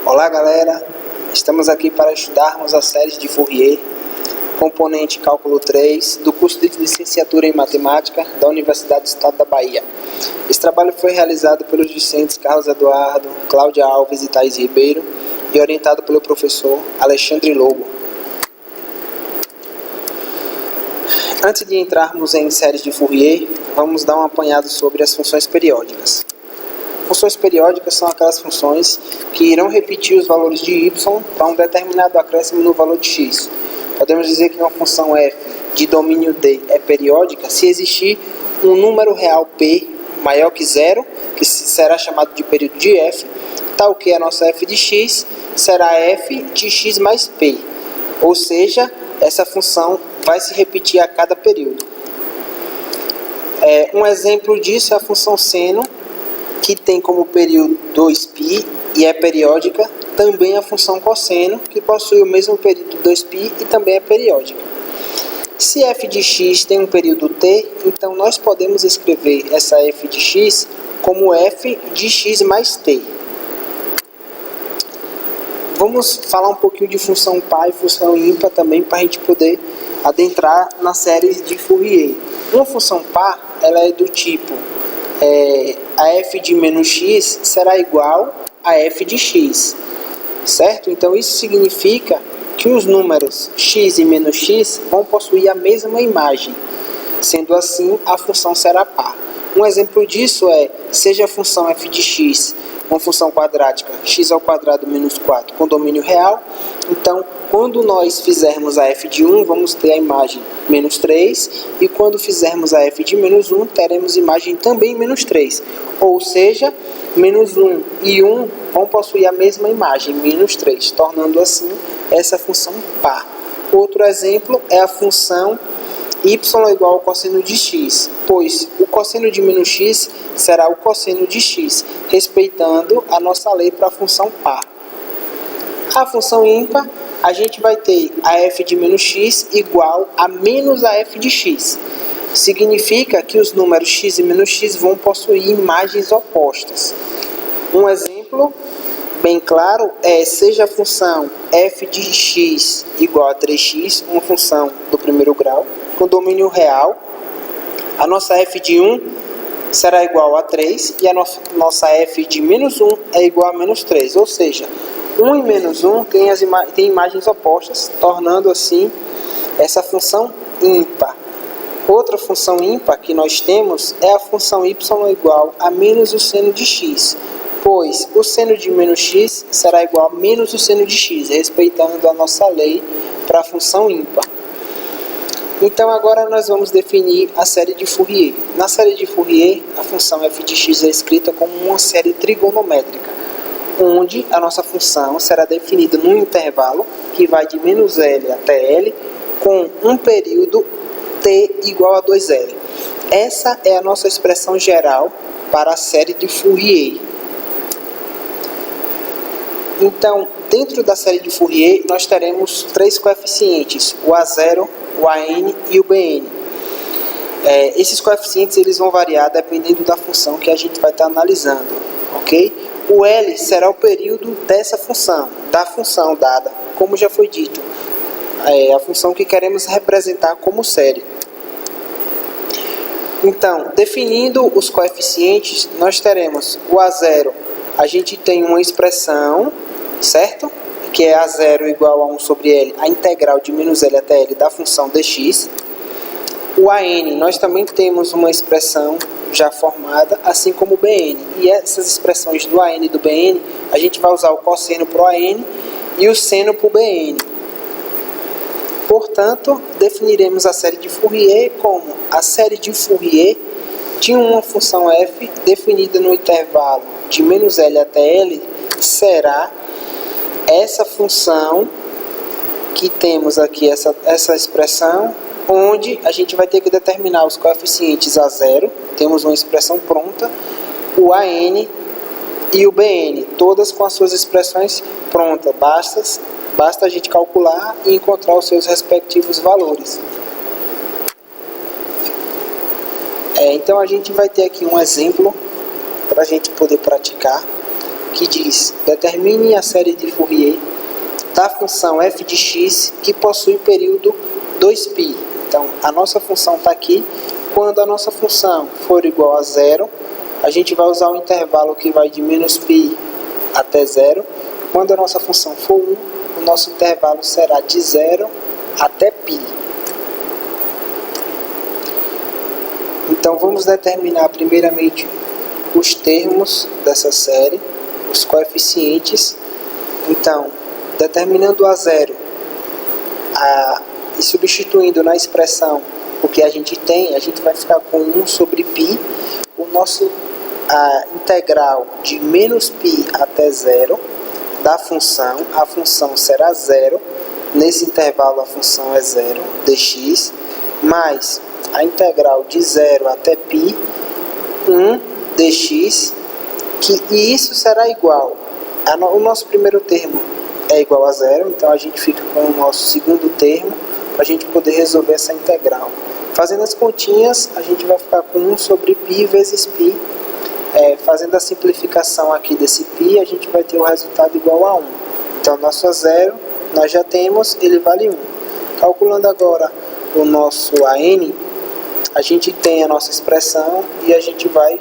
Olá galera, estamos aqui para estudarmos a série de Fourier, componente Cálculo 3, do curso de Licenciatura em Matemática da Universidade do Estado da Bahia. Esse trabalho foi realizado pelos discentes Carlos Eduardo, Cláudia Alves e Thaís Ribeiro e orientado pelo professor Alexandre Lobo. Antes de entrarmos em séries de Fourier, vamos dar um apanhado sobre as funções periódicas. Funções periódicas são aquelas funções que irão repetir os valores de y para um determinado acréscimo no valor de x. Podemos dizer que uma função f de domínio D é periódica se existir um número real p maior que zero, que será chamado de período de f, tal que a nossa f de x será f de x mais p. Ou seja, essa função vai se repetir a cada período. Um exemplo disso é a função seno, que tem como período 2π e é periódica. Também a função cosseno, que possui o mesmo período 2π e também é periódica. Se f de x tem um período t, então nós podemos escrever essa f de x como f de x mais t. Vamos falar um pouquinho de função par e função ímpar também, para a gente poder adentrar na série de Fourier. Uma função par, ela é do tipo a f de menos x será igual a f de x, certo? Então isso significa que os números x e menos x vão possuir a mesma imagem. Sendo assim, a função será par. Um exemplo disso seja a função f de x, uma função quadrática, x ao quadrado menos 4, com domínio real. Então, quando nós fizermos a f de 1, vamos ter a imagem menos 3, e quando fizermos a f de menos 1, teremos imagem também menos 3. Ou seja, menos 1 e 1 vão possuir a mesma imagem, menos 3, tornando assim essa função par. Outro exemplo é a função y igual ao cosseno de x, pois o cosseno de menos x será o cosseno de x, respeitando a nossa lei para a função par. A função ímpar, a gente vai ter a f de menos x igual a menos a f de x. Significa que os números x e menos x vão possuir imagens opostas. Um exemplo bem claro seja a função f de x igual a 3x, uma função do primeiro grau, com domínio real. A nossa f de 1 será igual a 3 e a nossa f de menos 1 é igual a menos 3. Ou seja, 1 e menos 1 tem imagens opostas, tornando assim essa função ímpar. Outra função ímpar que nós temos é a função y igual a menos o seno de x, pois o seno de menos x será igual a menos o seno de x, respeitando a nossa lei para a função ímpar. Então agora nós vamos definir a série de Fourier. Na série de Fourier, a função f de x é escrita como uma série trigonométrica, onde a nossa função será definida num intervalo que vai de menos L até L, com um período t igual a 2L. Essa é a nossa expressão geral para a série de Fourier. Então, dentro da série de Fourier, nós teremos três coeficientes, o A0, o AN e o BN. Esses coeficientes eles vão variar dependendo da função que a gente vai estar analisando, ok? O L será o período dessa função, da função dada, como já foi dito, a função que queremos representar como série. Então, definindo os coeficientes, nós teremos o A0, a gente tem uma expressão, certo? Que é A0 igual a 1 sobre L, a integral de menos L até L da função dx. O AN, nós também temos uma expressão já formada, assim como o BN. E essas expressões do AN e do BN, a gente vai usar o cosseno para o AN e o seno para o BN. Portanto, definiremos a série de Fourier como a série de Fourier de uma função f definida no intervalo de menos L até L será essa função que temos aqui, essa expressão, onde a gente vai ter que determinar os coeficientes A0, temos uma expressão pronta, o AN e o BN, todas com as suas expressões prontas, basta a gente calcular e encontrar os seus respectivos valores. Então a gente vai ter aqui um exemplo para a gente poder praticar. que diz: determine a série de Fourier da função f de x que possui período 2π. Então, a nossa função está aqui. Quando a nossa função for igual a zero, a gente vai usar o intervalo que vai de menos π até zero. Quando a nossa função for 1, o nosso intervalo será de 0 até π. Então, vamos determinar primeiramente os termos dessa série, os coeficientes. Então, determinando a zero e substituindo na expressão o que a gente tem, a gente vai ficar com 1 sobre π. O nosso integral de menos π até zero da função, a função será zero. Nesse intervalo a função é zero, dx, mais a integral de 0 até π, 1 dx, e isso será igual, o nosso primeiro termo é igual a zero, então a gente fica com o nosso segundo termo para a gente poder resolver essa integral. Fazendo as continhas, a gente vai ficar com 1 sobre π vezes π. Fazendo a simplificação aqui desse π, a gente vai ter o resultado igual a 1. Então, nosso a zero, nós já temos, ele vale 1. Calculando agora o nosso AN, a gente tem a nossa expressão e a gente vai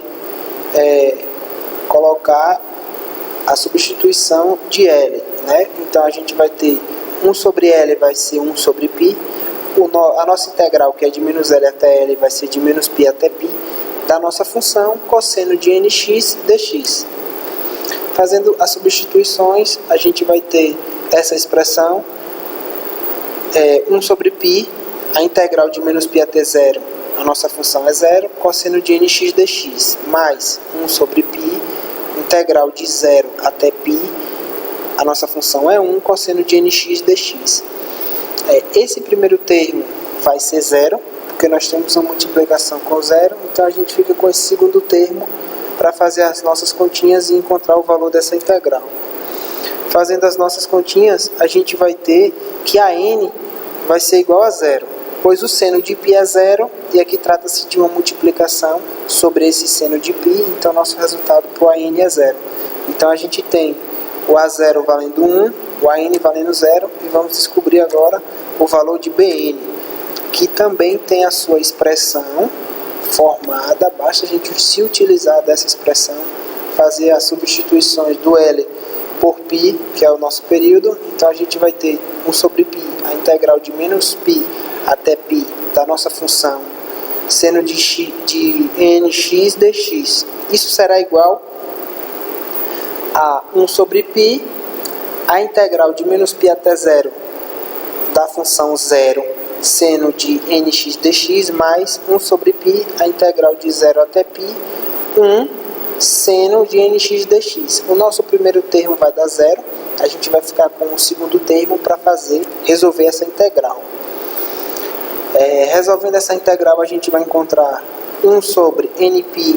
colocar a substituição de L, né? Então, a gente vai ter 1 sobre L vai ser 1 sobre π. A nossa integral, que é de menos L até L, vai ser de menos π até π. Da nossa função, cosseno de nx dx. Fazendo as substituições, a gente vai ter essa expressão, 1 sobre π, a integral de menos π até zero, a nossa função é zero, cosseno de nx dx, mais 1 sobre π, integral de 0 até π, a nossa função é 1, cosseno de nx dx. Esse primeiro termo vai ser zero, porque nós temos uma multiplicação com zero, então a gente fica com esse segundo termo para fazer as nossas continhas e encontrar o valor dessa integral. Fazendo as nossas continhas, a gente vai ter que a n vai ser igual a zero, pois o seno de π é zero, e aqui trata-se de uma multiplicação sobre esse seno de π, então nosso resultado para o AN é zero. Então a gente tem o A0 valendo 1, o AN valendo 0, e vamos descobrir agora o valor de BN, que também tem a sua expressão formada. Basta a gente se utilizar dessa expressão, fazer as substituições do L por π, que é o nosso período. Então a gente vai ter 1 sobre π, a integral de menos π até π da nossa função seno de nx dx. Isso será igual a 1 sobre π, a integral de menos π até zero da função zero seno de nx dx, mais 1 sobre π, a integral de 0 até π, 1 seno de nx dx. O nosso primeiro termo vai dar zero, a gente vai ficar com o segundo termo para resolver essa integral. Resolvendo essa integral, a gente vai encontrar 1 sobre nπ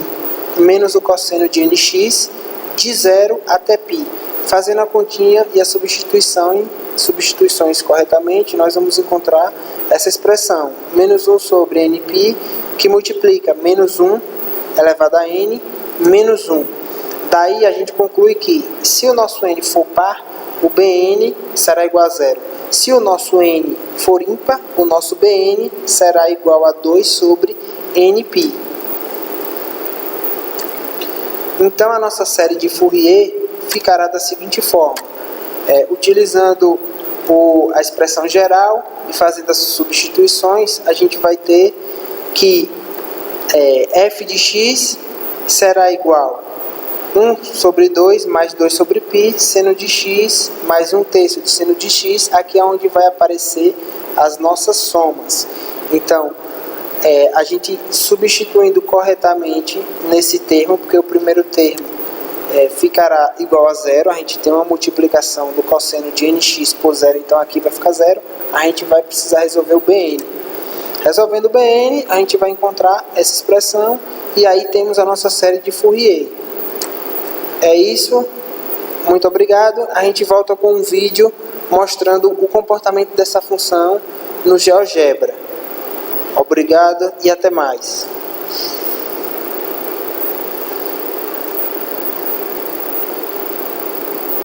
menos o cosseno de nx de 0 até π. Fazendo a continha e as substituições corretamente, nós vamos encontrar essa expressão, menos 1 sobre nπ, que multiplica menos 1 elevado a n, menos 1. Daí a gente conclui que, se o nosso n for par, o bn será igual a zero. Se o nosso n for ímpar, o nosso bn será igual a 2 sobre nπ. Então, a nossa série de Fourier ficará da seguinte forma: utilizando a expressão geral e fazendo as substituições, a gente vai ter que f de x será igual a 1 sobre 2 mais 2 sobre π, seno de x mais 1/3 de seno de x. Aqui é onde vai aparecer as nossas somas. Então, a gente substituindo corretamente nesse termo, porque o primeiro termo ficará igual a zero, a gente tem uma multiplicação do cosseno de nx por zero, então aqui vai ficar zero, a gente vai precisar resolver o bn. Resolvendo o bn, a gente vai encontrar essa expressão, e aí temos a nossa série de Fourier. É isso, muito obrigado. A gente volta com um vídeo mostrando o comportamento dessa função no GeoGebra. Obrigado e até mais.